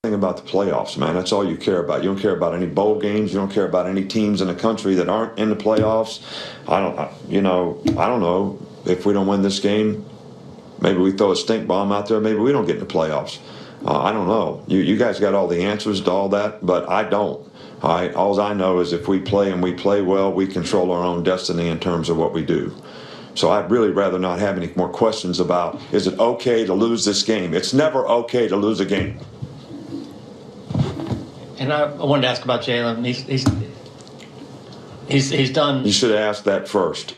About the playoffs, man. That's all you care about. You don't care about any bowl games. You don't care about any teams in the country that aren't in the playoffs. I don't know if we don't win this game. Maybe we throw a stink bomb out there. Maybe we don't get in the playoffs. I don't know. You guys got all the answers to all that, but I don't. All right. All I know is if we play and we play well, we control our own destiny in terms of what we do. So I'd really rather not have any more questions about, is it okay to lose this game? It's never okay to lose a game. And I wanted to ask about Jalen. He's done. You should have asked that first.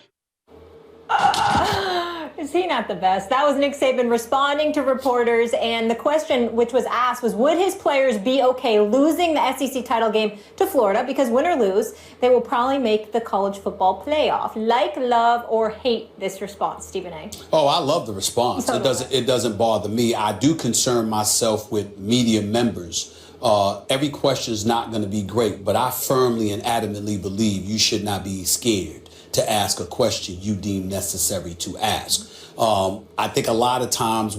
Is he not the best? That was Nick Saban responding to reporters, and the question which was asked was, would his players be okay losing the SEC title game to Florida? Because win or lose, they will probably make the college football playoff. Like, love, or hate this response, Stephen A. Oh, I love the response. It doesn't bother me. I do concern myself with media members. Every question is not going to be great, but I firmly and adamantly believe you should not be scared to ask a question you deem necessary to ask. I think a lot of times,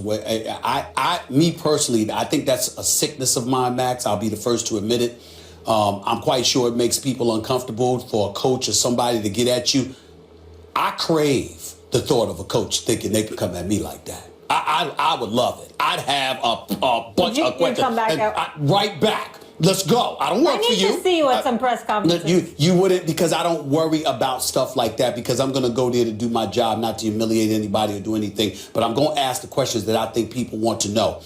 me personally, I think that's a sickness of mine, Max. I'll be the first to admit it. I'm quite sure it makes people uncomfortable for a coach or somebody to get at you. I crave the thought of a coach thinking they could come at me like that. I would love it. I'd have a bunch of questions. Come back out. Right back. Let's go. I don't work for you. I need to see you at some press conferences. You wouldn't, because I don't worry about stuff like that, because I'm going to go there to do my job, not to humiliate anybody or do anything. But I'm going to ask the questions that I think people want to know.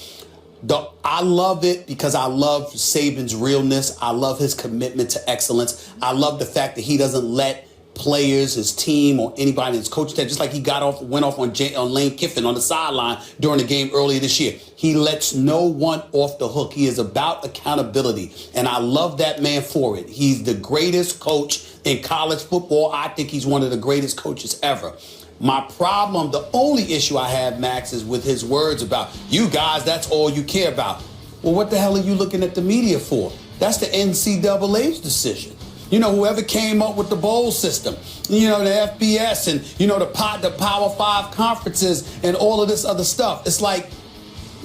I love it because I love Saban's realness. I love his commitment to excellence. I love the fact that he doesn't let players, his team, or anybody, his coach, that just like he went off on Lane Kiffin on the sideline during the game earlier this year. He lets no one off the hook. He is about accountability, and I love that man for it. He's the greatest coach in college football. I think he's one of the greatest coaches ever. My problem, the only issue I have, Max, is with his words about, you guys, that's all you care about. Well, what the hell are you looking at the media for? That's the NCAA's decision. You know, whoever came up with the bowl system, you know, the FBS and, you know, the Power 5 conferences and all of this other stuff. It's like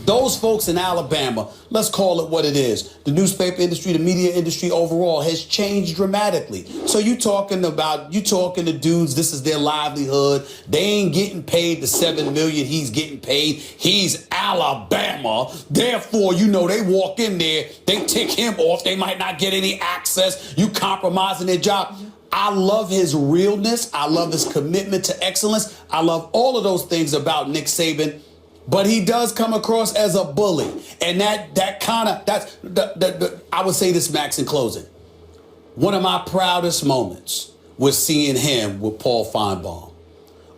those folks in Alabama, let's call it what it is. The newspaper industry, the media industry overall has changed dramatically. So you talking to dudes, this is their livelihood. They ain't getting paid the $7 million he's getting paid. He's Alabama. Therefore, you know, they walk in there, they tick him off. They might not get any access. You compromising their job. I love his realness. I love his commitment to excellence. I love all of those things about Nick Saban. But he does come across as a bully. And I would say this, Max, in closing. One of my proudest moments was seeing him with Paul Feinbaum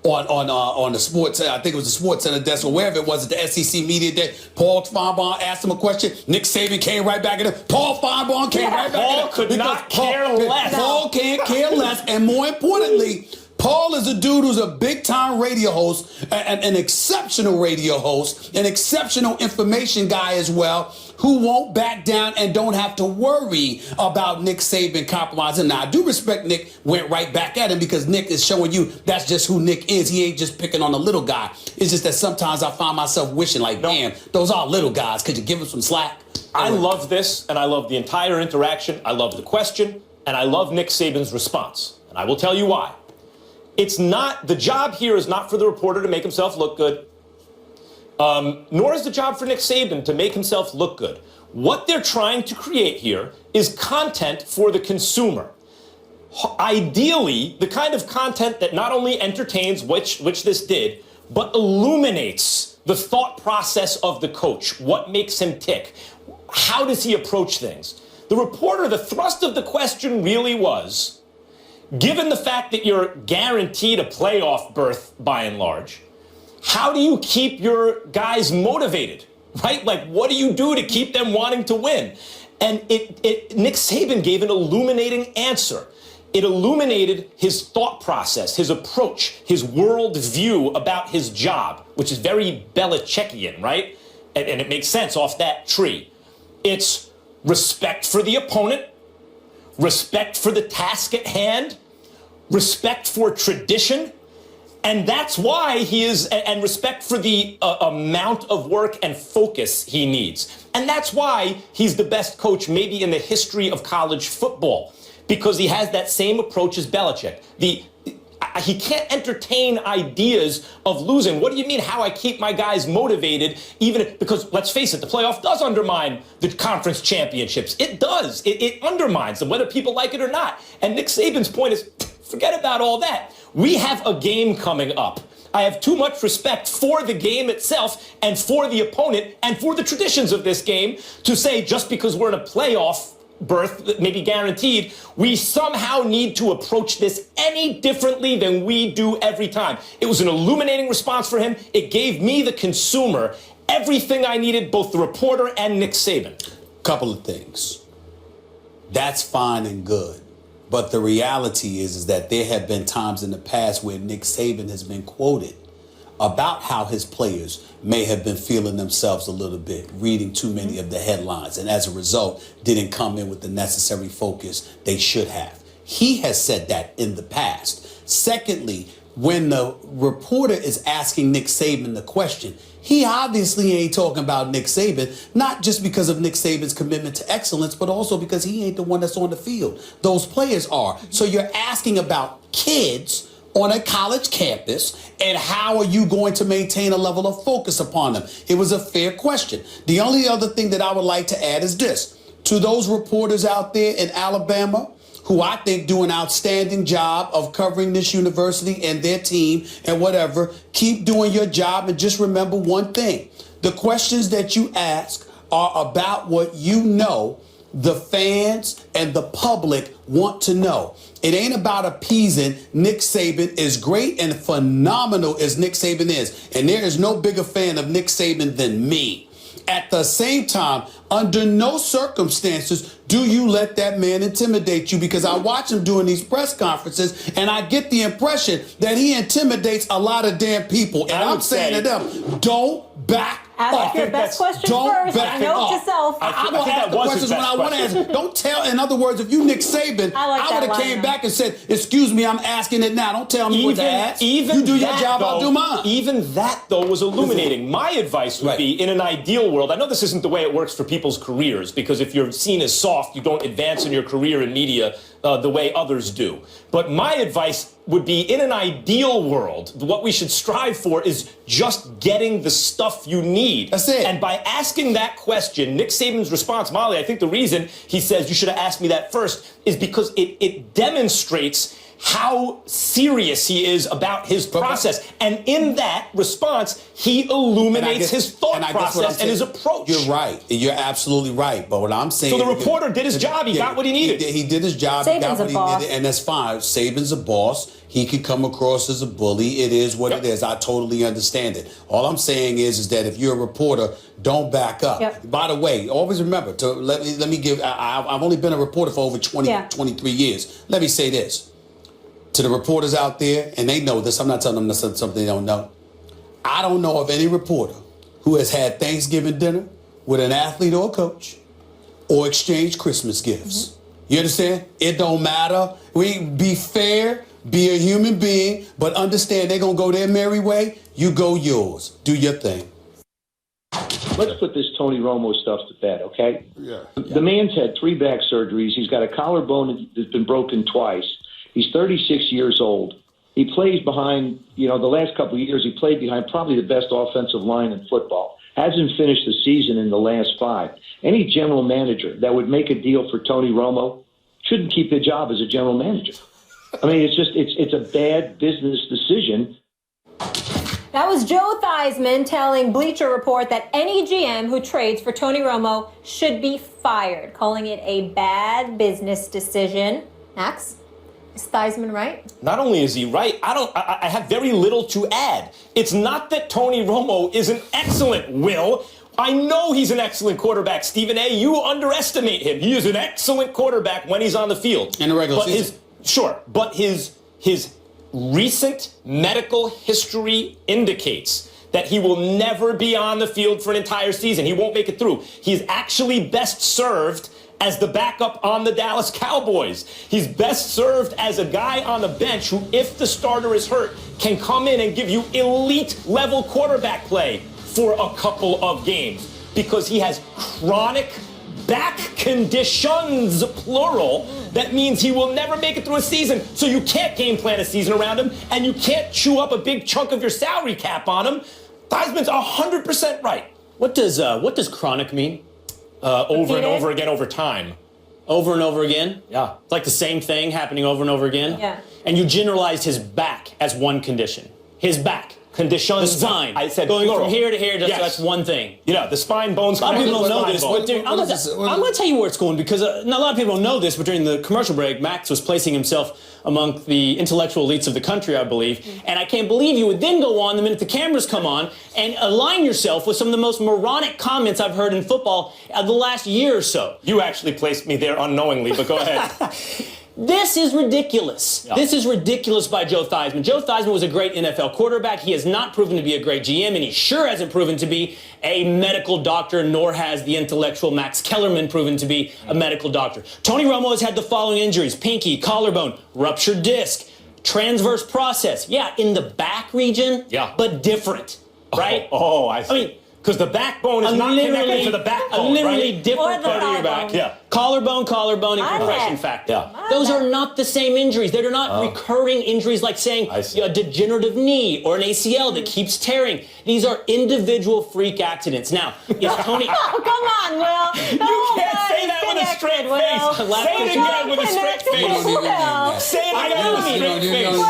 on the sports, I think it was the Sports Center desk or wherever it was at the SEC Media Day. Paul Feinbaum asked him a question. Nick Saban came right back at him. Paul Feinbaum came right back at him. Paul could not care less. Paul can't care less. And more importantly, Paul is a dude who's a big-time radio host, an exceptional radio host, an exceptional information guy as well, who won't back down and don't have to worry about Nick Saban compromising. Now, I do respect Nick went right back at him, because Nick is showing you that's just who Nick is. He ain't just picking on a little guy. It's just that sometimes I find myself wishing, like, damn, those are little guys. Could you give him some slack? I love this, and I love the entire interaction. I love the question, and I love Nick Saban's response. And I will tell you why. It's not, the job here is not for the reporter to make himself look good, nor is the job for Nick Saban to make himself look good. What they're trying to create here is content for the consumer. Ideally, the kind of content that not only entertains, which this did, but illuminates the thought process of the coach. What makes him tick? How does he approach things? The reporter, the thrust of the question really was, given the fact that you're guaranteed a playoff berth by and large, how do you keep your guys motivated, right? Like, what do you do to keep them wanting to win? And Nick Saban gave an illuminating answer. It illuminated his thought process, his approach, his world view about his job, which is very Belichickian, right? And it makes sense off that tree. It's respect for the opponent, respect for the task at hand, respect for tradition, And that's why he is, and respect for the amount of work and focus he needs. And that's why he's the best coach maybe in the history of college football, because he has that same approach as Belichick. He can't entertain ideas of losing. What do you mean how I keep my guys motivated? Because let's face it, the playoff does undermine the conference championships. It does. It undermines them, whether people like it or not. And Nick Saban's point is, forget about all that. We have a game coming up. I have too much respect for the game itself and for the opponent and for the traditions of this game to say just because we're in a playoff berth, maybe guaranteed, we somehow need to approach this any differently than we do every time. It was an illuminating response for him. It gave me, the consumer, everything I needed, both the reporter and Nick Saban. Couple of things. That's fine and good. But the reality is that there have been times in the past where Nick Saban has been quoted about how his players may have been feeling themselves a little bit, reading too many of the headlines, and as a result, didn't come in with the necessary focus they should have. He has said that in the past. Secondly, when the reporter is asking Nick Saban the question, he obviously ain't talking about Nick Saban, not just because of Nick Saban's commitment to excellence, but also because he ain't the one that's on the field. Those players are. So you're asking about kids on a college campus, and how are you going to maintain a level of focus upon them? It was a fair question. The only other thing that I would like to add is this. To those reporters out there in Alabama who I think do an outstanding job of covering this university and their team and whatever, keep doing your job, and just remember one thing. The questions that you ask are about what you know the fans and the public want to know. It ain't about appeasing Nick Saban, as great and phenomenal as Nick Saban is. And there is no bigger fan of Nick Saban than me. At the same time, under no circumstances do you let that man intimidate you, because I watch him doing these press conferences and I get the impression that he intimidates a lot of damn people. And I'm saying to them, don't back Ask off. your best question Don't first. back Note off. to self. I will ask the questions when I want to answer. Don't tell. In other words, if you Nick Saban, I would have came back and said, "Excuse me, I'm asking it now. Don't tell me what to ask. You do your job, I'll do mine." Even that, though, was illuminating. My advice would be, in an ideal world, I know this isn't the way it works for people's careers, because if you're seen as soft, you don't advance in your career in media the way others do. But my advice would be, in an ideal world, what we should strive for is just getting the stuff you need. That's it. And by asking that question, Nick Saban's response, Molly, I think the reason he says you should have asked me that first is because it demonstrates how serious he is about his process. And in that response, he illuminates his thought process and his approach. You're right. You're absolutely right. But what I'm saying... So the reporter did his job. He got what he needed. He did his job. He got what he needed. And that's fine. Saban's a boss. He could come across as a bully. It is what it is. I totally understand it. All I'm saying is that if you're a reporter, don't back up. By the way, always remember, let me give... I've only been a reporter for over 23 years. Let me say this. To the reporters out there, and they know this, I'm not telling them something they don't know. I don't know of any reporter who has had Thanksgiving dinner with an athlete or a coach or exchanged Christmas gifts. You understand? It don't matter. We be fair, be a human being, but understand they're going to go their merry way. You go yours. Do your thing. Let's put this Tony Romo stuff to bed, okay? Yeah. The man's had 3 back surgeries. He's got a collarbone that's been broken twice. He's 36 years old. He plays behind, the last couple of years, he played behind probably the best offensive line in football. Hasn't finished the season in the last 5. Any general manager that would make a deal for Tony Romo shouldn't keep their job as a general manager. I mean, it's a bad business decision. That was Joe Theismann telling Bleacher Report that any GM who trades for Tony Romo should be fired, calling it a bad business decision. Max? Is Theismann right? Not only is he right, I have very little to add. It's not that Tony Romo isn't excellent, Will. I know he's an excellent quarterback, Stephen A. You underestimate him. He is an excellent quarterback when he's on the field. In the regular season. But his recent medical history indicates that he will never be on the field for an entire season. He won't make it through. He's actually best served as the backup on the Dallas Cowboys. He's best served as a guy on the bench who, if the starter is hurt, can come in and give you elite level quarterback play for a couple of games because he has chronic back conditions, plural. That means he will never make it through a season, so you can't game plan a season around him, and you can't chew up a big chunk of your salary cap on him. Theismann's 100% right. What does chronic mean? Over and over again over time. Over and over again? Yeah. It's like the same thing happening over and over again? Yeah. And you generalized his back as one condition. His back. Conditions. The spine. I said going plural. from here to here, just Yes. that's one thing. Yeah, the spine bones. A lot of people don't know this, Spine but dude, I'm going to tell you where it's going because a lot of people don't know this, but during the commercial break, Max was placing himself among the intellectual elites of the country, I believe, and I can't believe you would then go on the minute the cameras come on and align yourself with some of the most moronic comments I've heard in football of the last year or so. You actually placed me there unknowingly, but go ahead. This is ridiculous. Yeah. This is ridiculous by Joe Theismann. Joe Theismann was a great NFL quarterback. He has not proven to be a great GM, and he sure hasn't proven to be a medical doctor, nor has the intellectual Max Kellerman proven to be a medical doctor. Tony Romo has had the following injuries: pinky, collarbone, ruptured disc, transverse process. Yeah, in the back region, Yeah. but different, right? I see. I mean, because the backbone is not connected to the a backbone, literally right? different Or the part of your thigh back. bone. Yeah. Collarbone, and My compression bad. factor. Yeah. Those are not the same injuries. They're not recurring injuries like saying I see. a degenerative knee or an ACL that keeps tearing. These are individual freak accidents. Now, is Tony... Oh, come on, Will. You can't say that with a straight face. Say it again with a straight face. Say it again with a straight face.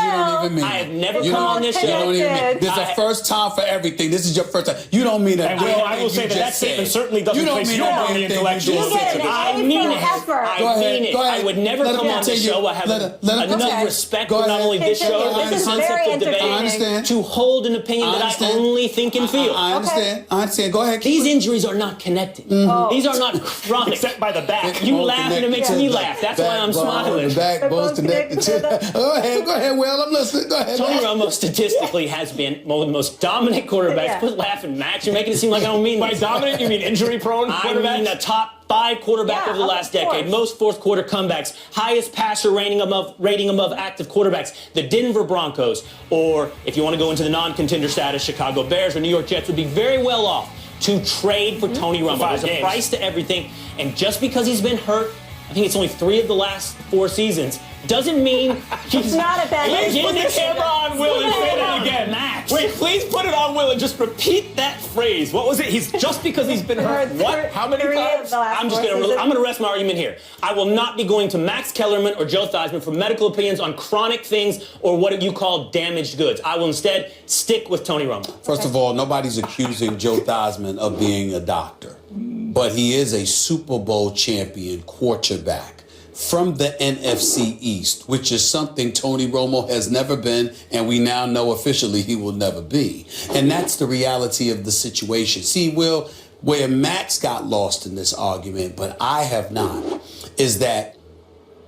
I have never come on this show. There's a first time for everything. This is your first time. You don't mean that. And Will, I will say that statement certainly doesn't place you on the intellectual. I mean it. I mean it. I would never come on this show. I have enough respect for not only this show, but the This is concept very of debate I understand. to hold an opinion that I only think and feel. I understand. I understand. Go ahead. These injuries are not connected. These are not chronic. Except by the back. You laugh and it makes me laugh. That's why I'm smiling. The backbone's connected to the... Go ahead, Will. I'm listening. Go ahead. Tony Romo statistically has been one of the most dominant quarterbacks. Yeah. Quit laughing, Max. You're making it seem like I don't mean By this. dominant, you mean injury-prone I quarterback? mean a top 5 quarterback Yeah, over the last of course. decade. Most fourth quarter comebacks. Highest passer rating above active quarterbacks. The Denver Broncos, or if you want to go into the non-contender status, Chicago Bears or New York Jets would be very well off to trade for Tony Romo. Five There's a games. price to everything. And just because he's been hurt, I think it's only 3 of the last 4 seasons, doesn't mean he's not a bad Please put the camera on Will and say that Max. again. Max. Wait, please put it on Will and just repeat that phrase. What was it? He's just because he's been hurt. What? How many times? I'm gonna rest my argument here. I will not be going to Max Kellerman or Joe Theismann for medical opinions on chronic things or what you call damaged goods. I will instead stick with Tony Romo. First of all, nobody's accusing Joe Theismann of being a doctor, but he is a Super Bowl champion quarterback from the NFC East, which is something Tony Romo has never been, and we now know officially he will never be. And that's the reality of the situation. See, Will, where Max got lost in this argument, but I have not, is that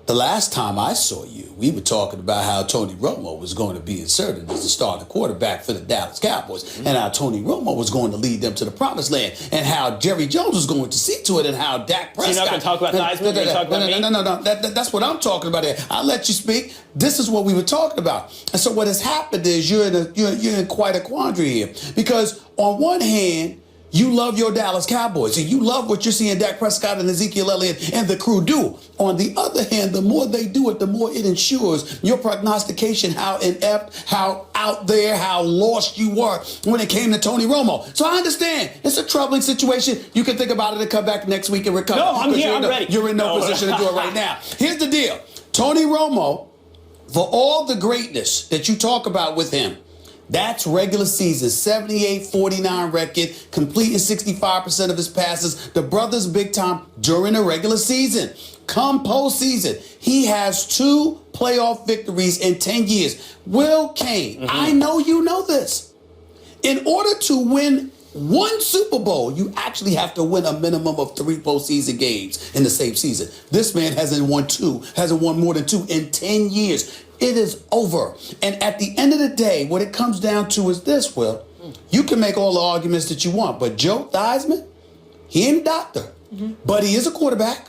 the last time I saw you, we were talking about how Tony Romo was going to be inserted as the starting quarterback for the Dallas Cowboys, and how Tony Romo was going to lead them to the promised land, and how Jerry Jones was going to see to it, and how Dak Prescott... You're not going to talk about Theismann? You're going to talk about me? No. That's what I'm talking about here. I'll let you speak. This is what we were talking about. And so what has happened is you're in quite a quandary here, because on one hand, you love your Dallas Cowboys, and you love what you're seeing Dak Prescott and Ezekiel Elliott and the crew do. On the other hand, the more they do it, the more it ensures your prognostication, how inept, how out there, how lost you were when it came to Tony Romo. So I understand. It's a troubling situation. You can think about it and come back next week and recover. No, I'm here. I'm ready. You're in no position to do it right now. Here's the deal. Tony Romo, for all the greatness that you talk about with him, that's regular season, 78-49 record, completing 65% of his passes. The brother's big time during the regular season. Come postseason, he has 2 playoff victories in 10 years. Will Kane, I know you know this. In order to win 1 Super Bowl, you actually have to win a minimum of 3 postseason games in the same season. This man hasn't won more than 2 in 10 years. It is over. And at the end of the day, what it comes down to is this, Will. You can make all the arguments that you want, but Joe Theismann, he ain't a doctor, but he is a quarterback.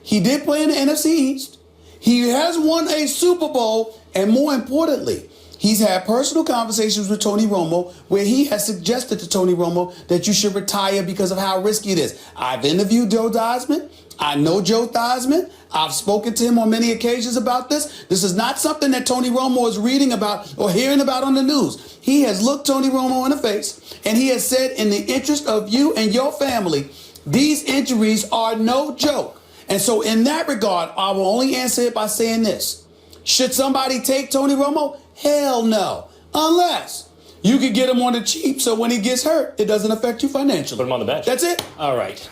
He did play in the NFC East. He has won a Super Bowl, and more importantly, he's had personal conversations with Tony Romo where he has suggested to Tony Romo that you should retire because of how risky it is. I've interviewed Joe Theismann. I know Joe Theismann. I've spoken to him on many occasions about this. This is not something that Tony Romo is reading about or hearing about on the news. He has looked Tony Romo in the face, and he has said, in the interest of you and your family, these injuries are no joke. And so in that regard, I will only answer it by saying this. Should somebody take Tony Romo? Hell no. Unless you could get him on the cheap so when he gets hurt, it doesn't affect you financially. Put him on the bench. That's it. All right.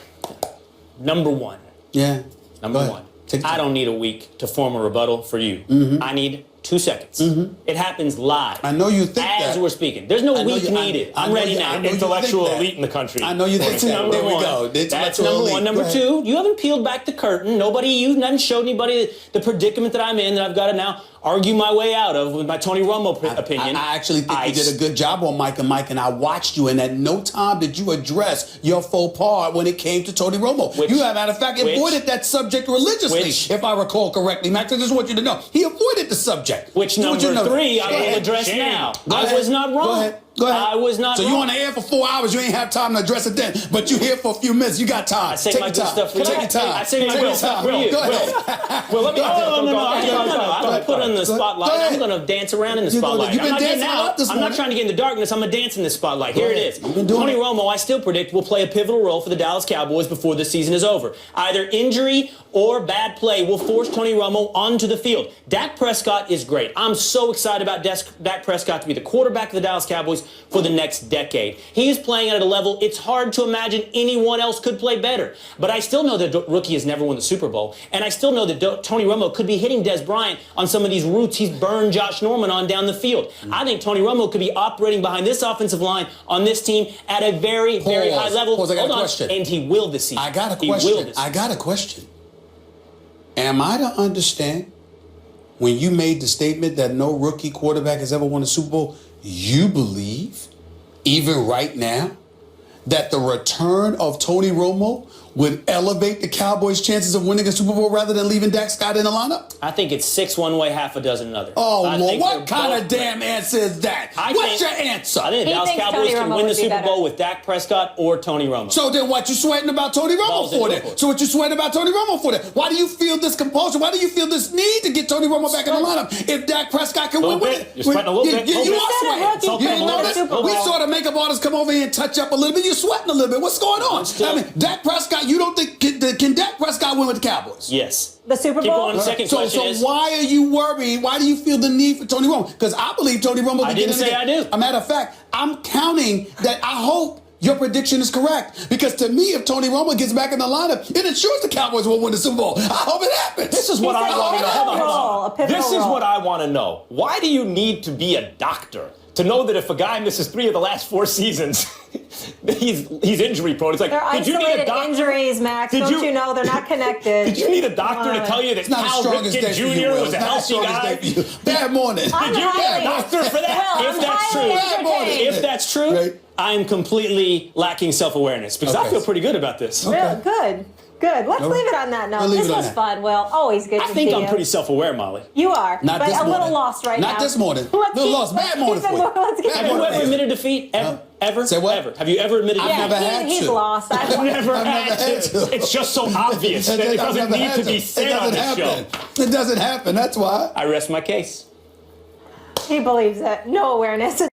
Number one. Yeah. Number one. I don't need a week to form a rebuttal for you. I need 2 seconds. It happens live. I know you think as that. we're speaking. There's no week needed. I'm ready now. Intellectual elite in the country. I know you think That's that. number There we one. go. That's number one. Number two, you haven't peeled back the curtain. You haven't showed anybody the predicament that I'm in that I've got to now argue my way out of with my Tony Romo opinion. I actually think you did a good job on Mike, and I watched you, and at no time did you address your faux pas when it came to Tony Romo. You, as a matter of fact, avoided that subject religiously, if I recall correctly. Max, I just want you to know. He avoided the subject. Which number three I will address now. I was not wrong. Go ahead. I was not wrong. So you on the air for 4 hours, you ain't have time to address it then, but you here for a few minutes. You got time. I say Take my your good time. stuff for you. Take your time. I say my good stuff for you. Go ahead. Well, let me. No. I'm going to put in the spotlight. I'm going to dance around in the spotlight. You've been dancing out this I'm morning. not trying to get in the darkness. I'm going to dance in the spotlight. Here it is. You've been doing Tony it. Romo, I still predict, will play a pivotal role for the Dallas Cowboys before the season is over. Either injury or bad play will force Tony Romo onto the field. Dak Prescott is great. I'm so excited about Dak Prescott to be the quarterback of the Dallas Cowboys for the next decade. He is playing at a level it's hard to imagine anyone else could play better. But I still know that rookie has never won the Super Bowl, and I still know that Tony Romo could be hitting Des Bryant on some of these routes he's burned Josh Norman on down the field. I think Tony Romo could be operating behind this offensive line on this team at a very, very high level. I got a question. And he will this season. I got a question. Am I to understand when you made the statement that no rookie quarterback has ever won a Super Bowl, you believe, even right now, that the return of Tony Romo would elevate the Cowboys' chances of winning a Super Bowl rather than leaving Dak Scott in the lineup? I think it's 6 one way, half a dozen another. Oh, I Lord, think what they're kind both of damn great. answer is that? What's your answer? I think the He Dallas thinks Cowboys Tony can Romo win the would be Super better. Bowl with Dak Prescott or Tony Romo. So then what you sweating about Tony Romo Balls in for the then? airport. So what you sweating about Tony Romo for then? Why do you feel this compulsion? Why do you feel this need to get Tony Romo back in the lineup if Dak Prescott can win with it? You're sweating a little bit. You Little are bit. sweating. Rookie You didn't win the notice? Super We Bowl. saw the makeup artist come over here and touch up a little bit. You're sweating a little bit. What's going on? I mean, Dak Prescott, you don't think, can Dak Prescott win with the Cowboys? Yes. The Super Keep Bowl? going. The second So question is. why are you worried? Why do you feel the need for Tony Romo? Because I believe Tony Romo can I get didn't in the say game. I do. A matter of fact, I'm counting that. I hope your prediction is correct. Because to me, if Tony Romo gets back in the lineup, it ensures the Cowboys will win the Super Bowl. I hope it happens. This is what He I said want to know. Hold on, hold a on. pivotal This is role. what I want to know. Why do you need to be a doctor to know that if a guy misses 3 of the last 4 seasons, he's injury prone? It's like, They're did you need a isolated doctor? injuries, Max. Did Don't you- you know they're not connected? Did you need a doctor to tell you that It's not the Cal strongest Ripken day for you, Jr. Will. was a It's not the healthy strongest guy? day for you. Bad morning. I'm Did you get a highly- doctor for that? Will, If I'm that's highly true. entertained. If that's true, Right. I'm completely lacking self-awareness because I Okay. feel pretty good about this. Real good. Good. Let's leave it on that note. We'll leave This it on was that. fun, Will. Always good I to think see I'm you. pretty self-aware, Molly. You are. Not but this a little morning. lost right now. Not this morning. Let's Little keep- lost. let's Bad keep morning it for you. moving. Let's keep Bad it Have you morning. ever admitted defeat? Ever? Say what? Ever? Have you ever admitted I've defeat? never had He's to. lost. I've never had to. It's just so obvious that it doesn't need to be said on the show. It doesn't happen. That's why. I rest my case. He believes it. No awareness.